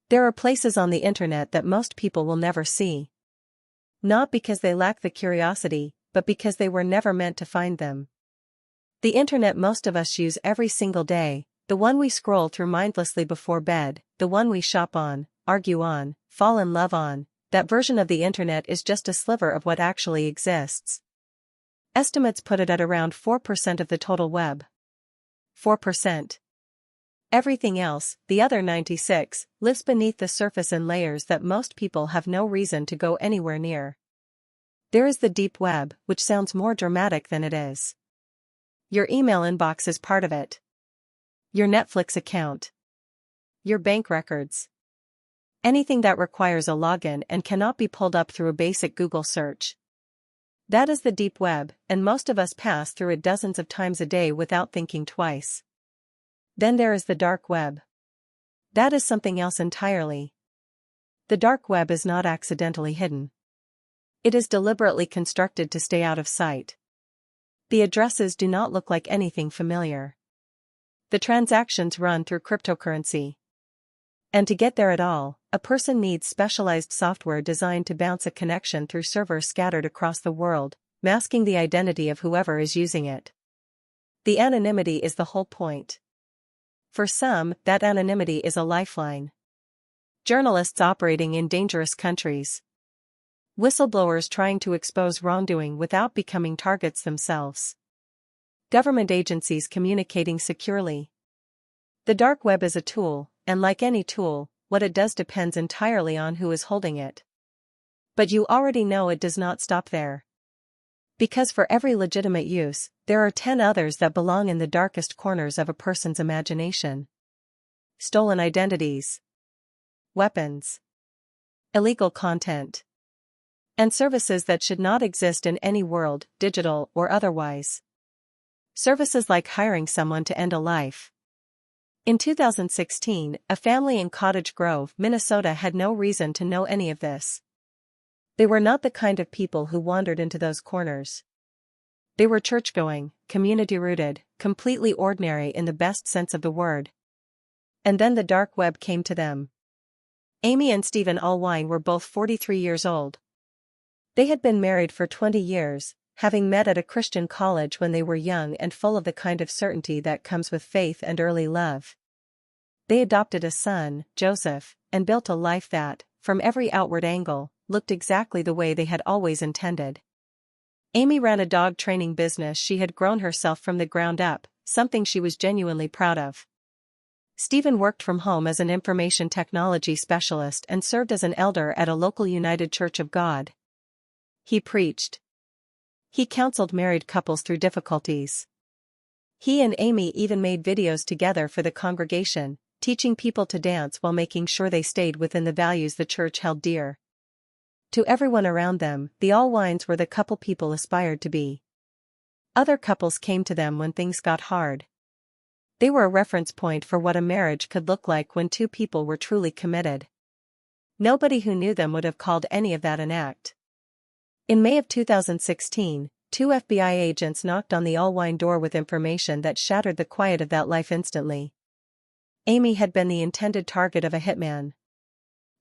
There are places on the internet that most people will never see. Not because they lack the curiosity, but because they were never meant to find them. The internet most of us use every single day, the one we scroll through mindlessly before bed, the one we shop on, argue on, fall in love on, that version of the internet is just a sliver of what actually exists. Estimates put it at around 4% of the total web. 4%. Everything else, the other 96, lives beneath the surface in layers that most people have no reason to go anywhere near. There is the deep web, which sounds more dramatic than it is. Your email inbox is part of it. Your Netflix account. Your bank records. Anything that requires a login and cannot be pulled up through a basic Google search. That is the deep web, and most of us pass through it dozens of times a day without thinking twice. Then there is the dark web. That is something else entirely. The dark web is not accidentally hidden. It is deliberately constructed to stay out of sight. The addresses do not look like anything familiar. The transactions run through cryptocurrency. And to get there at all, a person needs specialized software designed to bounce a connection through servers scattered across the world, masking the identity of whoever is using it. The anonymity is the whole point. For some, that anonymity is a lifeline. Journalists operating in dangerous countries. Whistleblowers trying to expose wrongdoing without becoming targets themselves. Government agencies communicating securely. The dark web is a tool, and like any tool, what it does depends entirely on who is holding it. But you already know it does not stop there. Because for every legitimate use, there are 10 others that belong in the darkest corners of a person's imagination. Stolen identities. Weapons. Illegal content. And services that should not exist in any world, digital or otherwise. Services like hiring someone to end a life. In 2016, a family in Cottage Grove, Minnesota had no reason to know any of this. They were not the kind of people who wandered into those corners. They were church-going, community-rooted, completely ordinary in the best sense of the word. And then the dark web came to them. Amy and Stephen Allwine were both 43 years old. They had been married for 20 years, having met at a Christian college when they were young and full of the kind of certainty that comes with faith and early love. They adopted a son, Joseph, and built a life that, from every outward angle, looked exactly the way they had always intended. Amy ran a dog training business she had grown herself from the ground up, something she was genuinely proud of. Stephen worked from home as an information technology specialist and served as an elder at a local United Church of God. He preached. He counseled married couples through difficulties. He and Amy even made videos together for the congregation, teaching people to dance while making sure they stayed within the values the church held dear. To everyone around them, the Allwines were the couple people aspired to be. Other couples came to them when things got hard. They were a reference point for what a marriage could look like when two people were truly committed. Nobody who knew them would have called any of that an act. In May of 2016, 2 FBI agents knocked on the Allwine door with information that shattered the quiet of that life instantly. Amy had been the intended target of a hitman.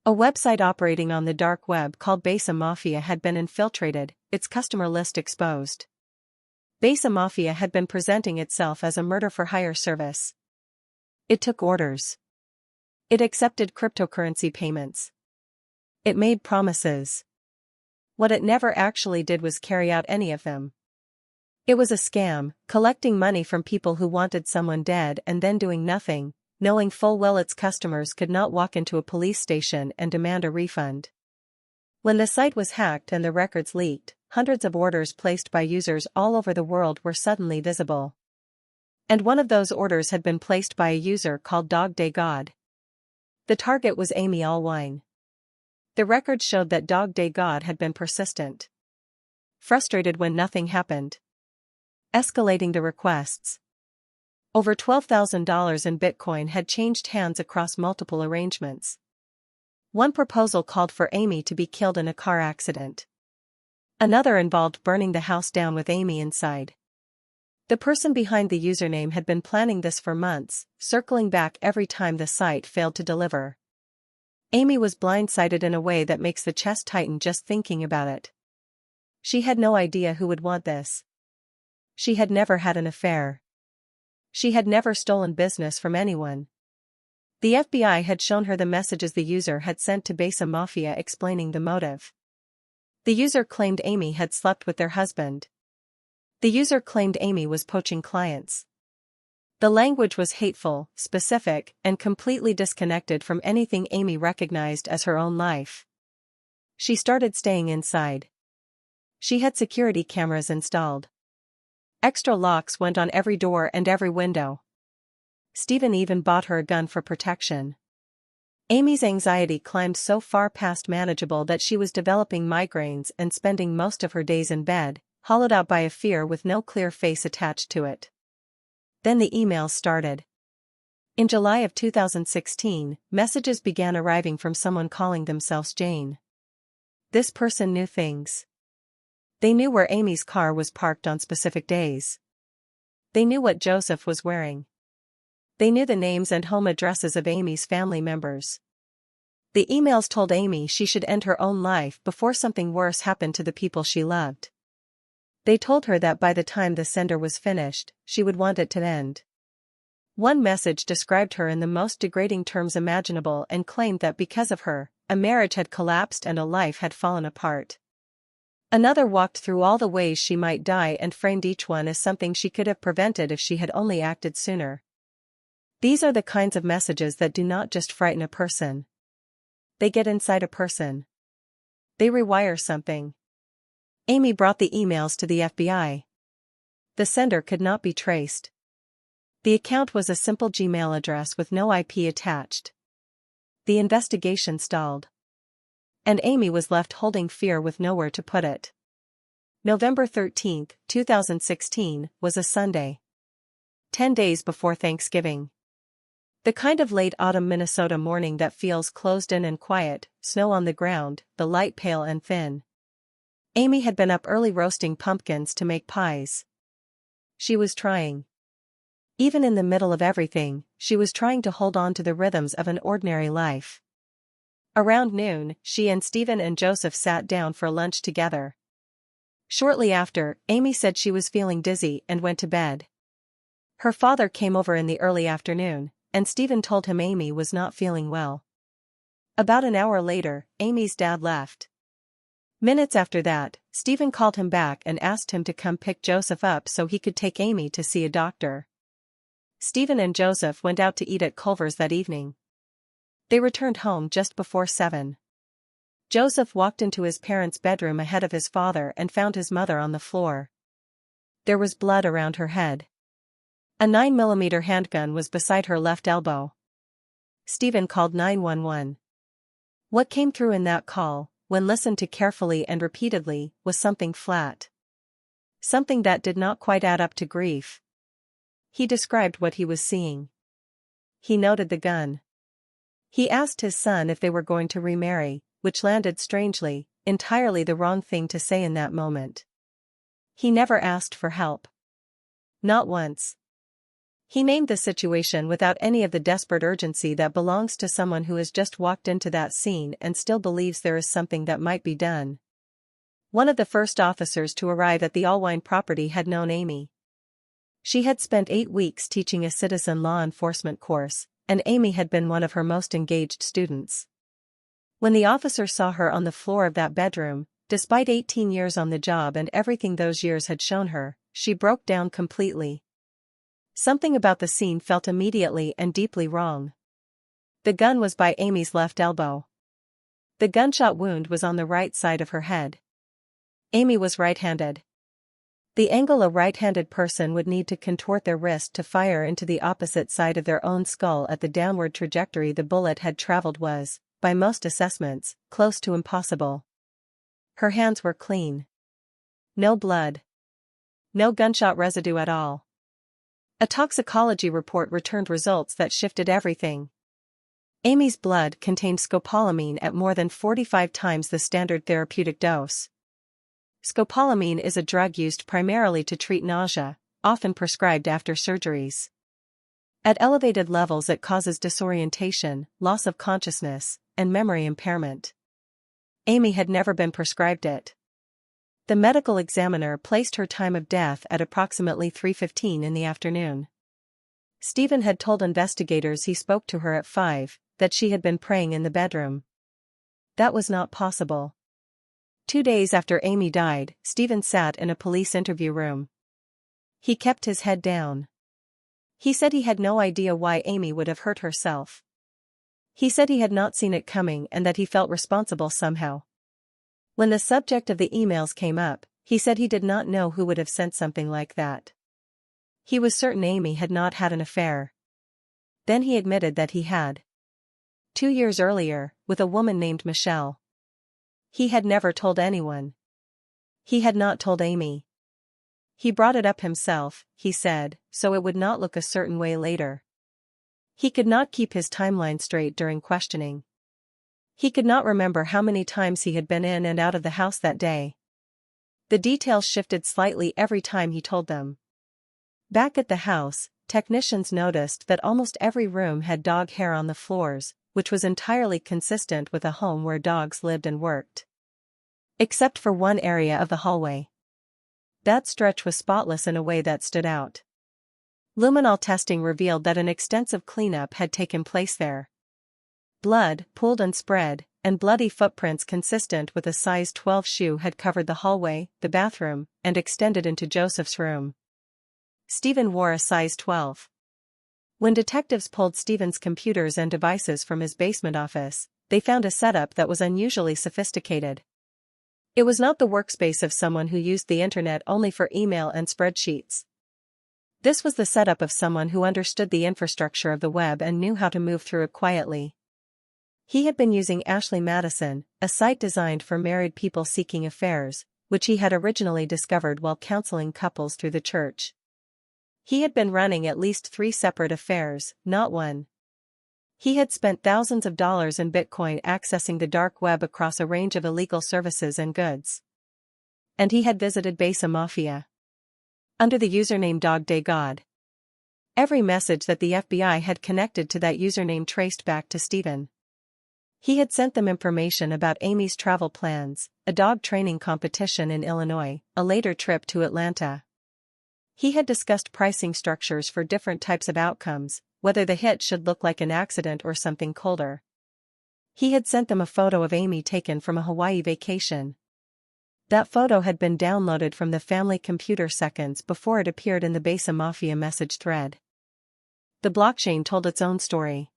A website operating on the dark web called Besa Mafia had been infiltrated, its customer list exposed. Besa Mafia had been presenting itself as a murder-for-hire service. It took orders. It accepted cryptocurrency payments. It made promises. What it never actually did was carry out any of them. It was a scam, collecting money from people who wanted someone dead and then doing nothing, knowing full well its customers could not walk into a police station and demand a refund. When the site was hacked and the records leaked, hundreds of orders placed by users all over the world were suddenly visible. And one of those orders had been placed by a user called Dog Day God. The target was Amy Allwine. The records showed that Dog Day God had been persistent. Frustrated when nothing happened. Escalating the requests. Over $12,000 in Bitcoin had changed hands across multiple arrangements. One proposal called for Amy to be killed in a car accident. Another involved burning the house down with Amy inside. The person behind the username had been planning this for months, circling back every time the site failed to deliver. Amy was blindsided in a way that makes the chest tighten just thinking about it. She had no idea who would want this. She had never had an affair. She had never stolen business from anyone. The FBI had shown her the messages the user had sent to Besa Mafia explaining the motive. The user claimed Amy had slept with their husband. The user claimed Amy was poaching clients. The language was hateful, specific, and completely disconnected from anything Amy recognized as her own life. She started staying inside. She had security cameras installed. Extra locks went on every door and every window. Stephen even bought her a gun for protection. Amy's anxiety climbed so far past manageable that she was developing migraines and spending most of her days in bed, hollowed out by a fear with no clear face attached to it. Then the emails started. In July of 2016, messages began arriving from someone calling themselves Jane. This person knew things. They knew where Amy's car was parked on specific days. They knew what Joseph was wearing. They knew the names and home addresses of Amy's family members. The emails told Amy she should end her own life before something worse happened to the people she loved. They told her that by the time the sender was finished, she would want it to end. One message described her in the most degrading terms imaginable and claimed that because of her, a marriage had collapsed and a life had fallen apart. Another walked through all the ways she might die and framed each one as something she could have prevented if she had only acted sooner. These are the kinds of messages that do not just frighten a person. They get inside a person. They rewire something. Amy brought the emails to the FBI. The sender could not be traced. The account was a simple Gmail address with no IP attached. The investigation stalled. And Amy was left holding fear with nowhere to put it. November 13, 2016, was a Sunday. 10 days before Thanksgiving. The kind of late autumn Minnesota morning that feels closed in and quiet, snow on the ground, the light pale and thin. Amy had been up early roasting pumpkins to make pies. She was trying. Even in the middle of everything, she was trying to hold on to the rhythms of an ordinary life. Around noon, she and Stephen and Joseph sat down for lunch together. Shortly after, Amy said she was feeling dizzy and went to bed. Her father came over in the early afternoon, and Stephen told him Amy was not feeling well. About an hour later, Amy's dad left. Minutes after that, Stephen called him back and asked him to come pick Joseph up so he could take Amy to see a doctor. Stephen and Joseph went out to eat at Culver's that evening. They returned home just before 7. Joseph walked into his parents' bedroom ahead of his father and found his mother on the floor. There was blood around her head. A 9mm handgun was beside her left elbow. Stephen called 911. What came through in that call, when listened to carefully and repeatedly, was something flat. Something that did not quite add up to grief. He described what he was seeing. He noted the gun. He asked his son if they were going to remarry, which landed strangely, entirely the wrong thing to say in that moment. He never asked for help. Not once. He named the situation without any of the desperate urgency that belongs to someone who has just walked into that scene and still believes there is something that might be done. One of the first officers to arrive at the Allwine property had known Amy. She had spent 8 weeks teaching a citizen law enforcement course, and Amy had been one of her most engaged students. When the officer saw her on the floor of that bedroom, despite 18 years on the job and everything those years had shown her, she broke down completely. Something about the scene felt immediately and deeply wrong. The gun was by Amy's left elbow. The gunshot wound was on the right side of her head. Amy was right-handed. The angle a right-handed person would need to contort their wrist to fire into the opposite side of their own skull at the downward trajectory the bullet had traveled was, by most assessments, close to impossible. Her hands were clean. No blood. No gunshot residue at all. A toxicology report returned results that shifted everything. Amy's blood contained scopolamine at more than 45 times the standard therapeutic dose. Scopolamine is a drug used primarily to treat nausea, often prescribed after surgeries. At elevated levels it causes disorientation, loss of consciousness, and memory impairment. Amy had never been prescribed it. The medical examiner placed her time of death at approximately 3:15 in the afternoon. Stephen had told investigators he spoke to her at 5, that she had been praying in the bedroom. That was not possible. 2 days after Amy died, Stephen sat in a police interview room. He kept his head down. He said he had no idea why Amy would have hurt herself. He said he had not seen it coming and that he felt responsible somehow. When the subject of the emails came up, he said he did not know who would have sent something like that. He was certain Amy had not had an affair. Then he admitted that he had. 2 years earlier, with a woman named Michelle. He had never told anyone. He had not told Amy. He brought it up himself, he said, so it would not look a certain way later. He could not keep his timeline straight during questioning. He could not remember how many times he had been in and out of the house that day. The details shifted slightly every time he told them. Back at the house, technicians noticed that almost every room had dog hair on the floors, which was entirely consistent with a home where dogs lived and worked. Except for one area of the hallway. That stretch was spotless in a way that stood out. Luminol testing revealed that an extensive cleanup had taken place there. Blood, pooled and spread, and bloody footprints consistent with a size 12 shoe had covered the hallway, the bathroom, and extended into Joseph's room. Stephen wore a size 12. When detectives pulled Stephen's computers and devices from his basement office, they found a setup that was unusually sophisticated. It was not the workspace of someone who used the internet only for email and spreadsheets. This was the setup of someone who understood the infrastructure of the web and knew how to move through it quietly. He had been using Ashley Madison, a site designed for married people seeking affairs, which he had originally discovered while counseling couples through the church. He had been running at least 3 separate affairs, not one. He had spent thousands of dollars in Bitcoin accessing the dark web across a range of illegal services and goods. And he had visited Besa Mafia. Under the username Dog Day God. Every message that the FBI had connected to that username traced back to Stephen. He had sent them information about Amy's travel plans, a dog training competition in Illinois, a later trip to Atlanta. He had discussed pricing structures for different types of outcomes, whether the hit should look like an accident or something colder. He had sent them a photo of Amy taken from a Hawaii vacation. That photo had been downloaded from the family computer seconds before it appeared in the Besa Mafia message thread. The blockchain told its own story.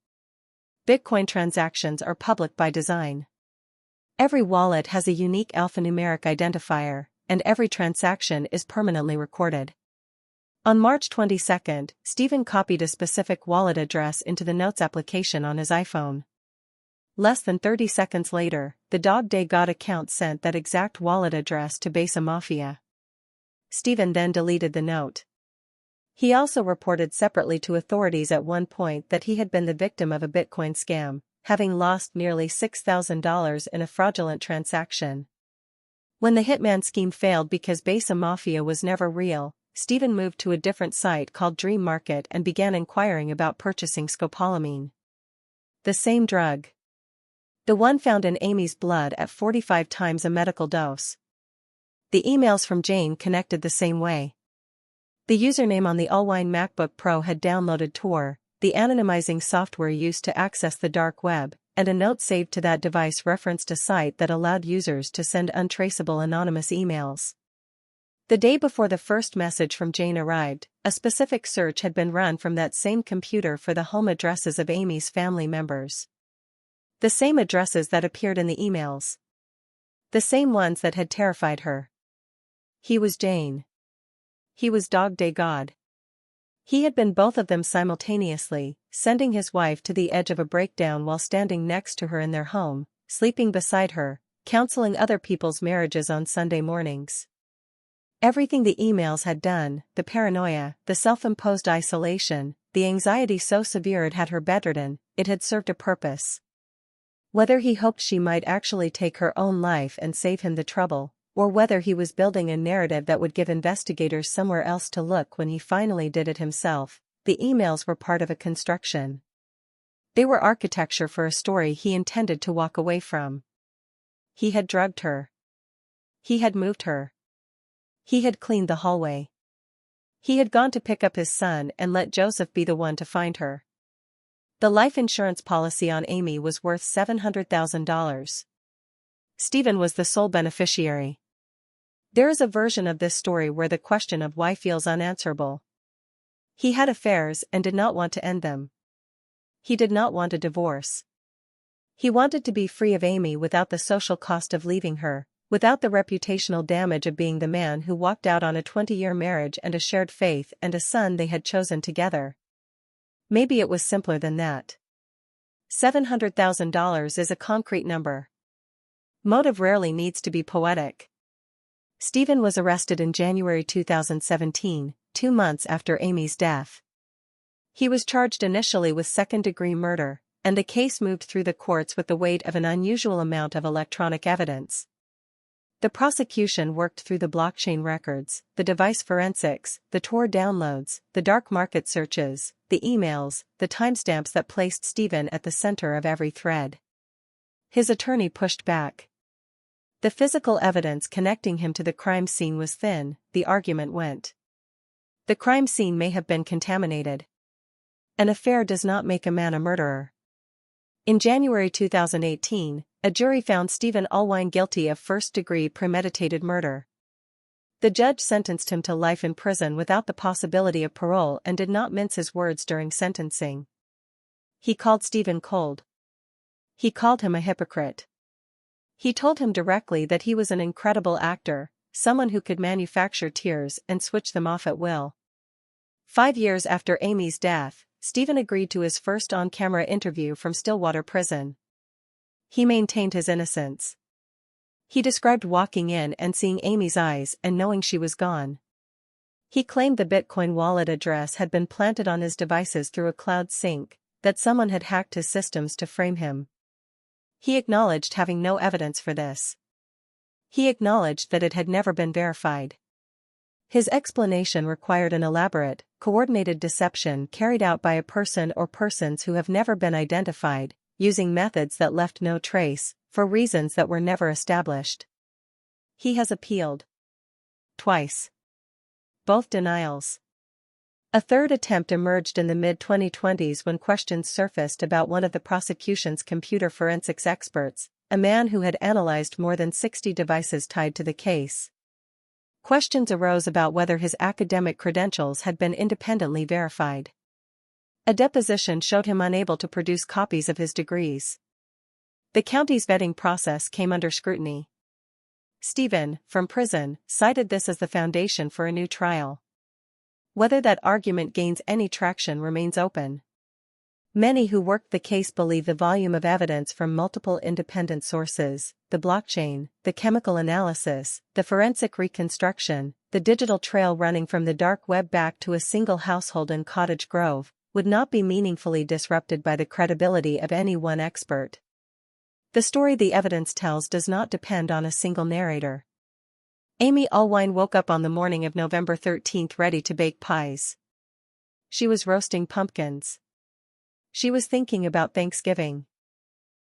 Bitcoin transactions are public by design. Every wallet has a unique alphanumeric identifier, and every transaction is permanently recorded. On March 22, Stephen copied a specific wallet address into the Notes application on his iPhone. Less than 30 seconds later, the Dog Day God account sent that exact wallet address to Besa Mafia. Stephen then deleted the note. He also reported separately to authorities at one point that he had been the victim of a Bitcoin scam, having lost nearly $6,000 in a fraudulent transaction. When the hitman scheme failed because Besa Mafia was never real, Stephen moved to a different site called Dream Market and began inquiring about purchasing scopolamine. The same drug. The one found in Amy's blood at 45 times a medical dose. The emails from Jane connected the same way. The username on the Allwine MacBook Pro had downloaded Tor, the anonymizing software used to access the dark web, and a note saved to that device referenced a site that allowed users to send untraceable anonymous emails. The day before the first message from Jane arrived, a specific search had been run from that same computer for the home addresses of Amy's family members. The same addresses that appeared in the emails. The same ones that had terrified her. He was Jane. He was Dog Day God. He had been both of them simultaneously, sending his wife to the edge of a breakdown while standing next to her in their home, sleeping beside her, counseling other people's marriages on Sunday mornings. Everything the emails had done, the paranoia, the self-imposed isolation, the anxiety so severe it had her bedridden, it had served a purpose. Whether he hoped she might actually take her own life and save him the trouble, or whether he was building a narrative that would give investigators somewhere else to look when he finally did it himself, the emails were part of a construction. They were architecture for a story he intended to walk away from. He had drugged her. He had moved her. He had cleaned the hallway. He had gone to pick up his son and let Joseph be the one to find her. The life insurance policy on Amy was worth $700,000. Stephen was the sole beneficiary. There is a version of this story where the question of why feels unanswerable. He had affairs and did not want to end them. He did not want a divorce. He wanted to be free of Amy without the social cost of leaving her, without the reputational damage of being the man who walked out on a 20-year marriage and a shared faith and a son they had chosen together. Maybe it was simpler than that. $700,000 is a concrete number. Motive rarely needs to be poetic. Stephen was arrested in January 2017, 2 months after Amy's death. He was charged initially with second-degree murder, and the case moved through the courts with the weight of an unusual amount of electronic evidence. The prosecution worked through the blockchain records, the device forensics, the Tor downloads, the dark market searches, the emails, the timestamps that placed Stephen at the center of every thread. His attorney pushed back. The physical evidence connecting him to the crime scene was thin, the argument went. The crime scene may have been contaminated. An affair does not make a man a murderer. In January 2018, a jury found Stephen Allwine guilty of first-degree premeditated murder. The judge sentenced him to life in prison without the possibility of parole and did not mince his words during sentencing. He called Stephen cold. He called him a hypocrite. He told him directly that he was an incredible actor, someone who could manufacture tears and switch them off at will. 5 years after Amy's death, Stephen agreed to his first on-camera interview from Stillwater Prison. He maintained his innocence. He described walking in and seeing Amy's eyes and knowing she was gone. He claimed the Bitcoin wallet address had been planted on his devices through a cloud sync, that someone had hacked his systems to frame him. He acknowledged having no evidence for this. He acknowledged that it had never been verified. His explanation required an elaborate, coordinated deception carried out by a person or persons who have never been identified, using methods that left no trace, for reasons that were never established. He has appealed. Twice. Both denials. A third attempt emerged in the mid-2020s when questions surfaced about one of the prosecution's computer forensics experts, a man who had analyzed more than 60 devices tied to the case. Questions arose about whether his academic credentials had been independently verified. A deposition showed him unable to produce copies of his degrees. The county's vetting process came under scrutiny. Stephen, from prison, cited this as the foundation for a new trial. Whether that argument gains any traction remains open. Many who worked the case believe the volume of evidence from multiple independent sources, the blockchain, the chemical analysis, the forensic reconstruction, the digital trail running from the dark web back to a single household in Cottage Grove, would not be meaningfully disrupted by the credibility of any one expert. The story the evidence tells does not depend on a single narrator. Amy Allwine woke up on the morning of November 13th ready to bake pies. She was roasting pumpkins. She was thinking about Thanksgiving.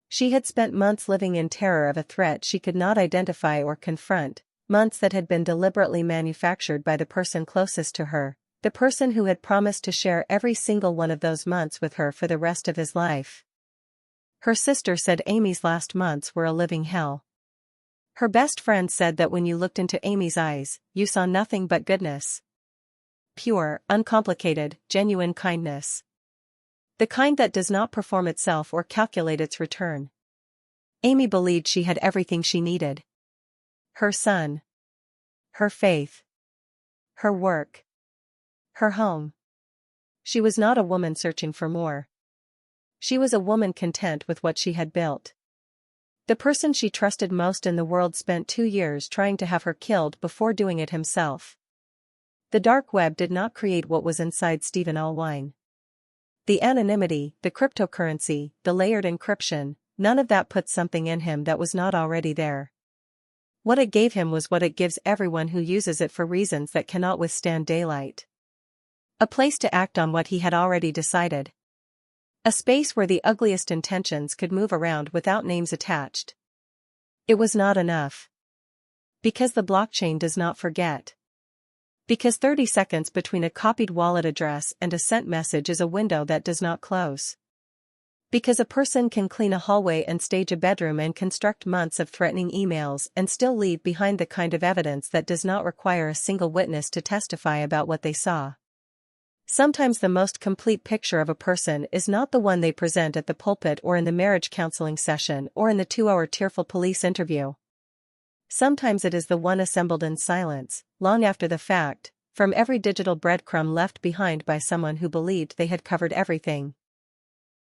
She had spent months living in terror of a threat she could not identify or confront, months that had been deliberately manufactured by the person closest to her, the person who had promised to share every single one of those months with her for the rest of his life. Her sister said Amy's last months were a living hell. Her best friend said that when you looked into Amy's eyes, you saw nothing but goodness. Pure, uncomplicated, genuine kindness. The kind that does not perform itself or calculate its return. Amy believed she had everything she needed. Her son. Her faith. Her work. Her home. She was not a woman searching for more. She was a woman content with what she had built. The person she trusted most in the world spent 2 years trying to have her killed before doing it himself. The dark web did not create what was inside Stephen Allwine. The anonymity, the cryptocurrency, the layered encryption, none of that put something in him that was not already there. What it gave him was what it gives everyone who uses it for reasons that cannot withstand daylight. A place to act on what he had already decided. A space where the ugliest intentions could move around without names attached. It was not enough. Because the blockchain does not forget. Because 30 seconds between a copied wallet address and a sent message is a window that does not close. Because a person can clean a hallway and stage a bedroom and construct months of threatening emails and still leave behind the kind of evidence that does not require a single witness to testify about what they saw. Sometimes the most complete picture of a person is not the one they present at the pulpit or in the marriage counseling session or in the 2-hour tearful police interview. Sometimes it is the one assembled in silence, long after the fact, from every digital breadcrumb left behind by someone who believed they had covered everything.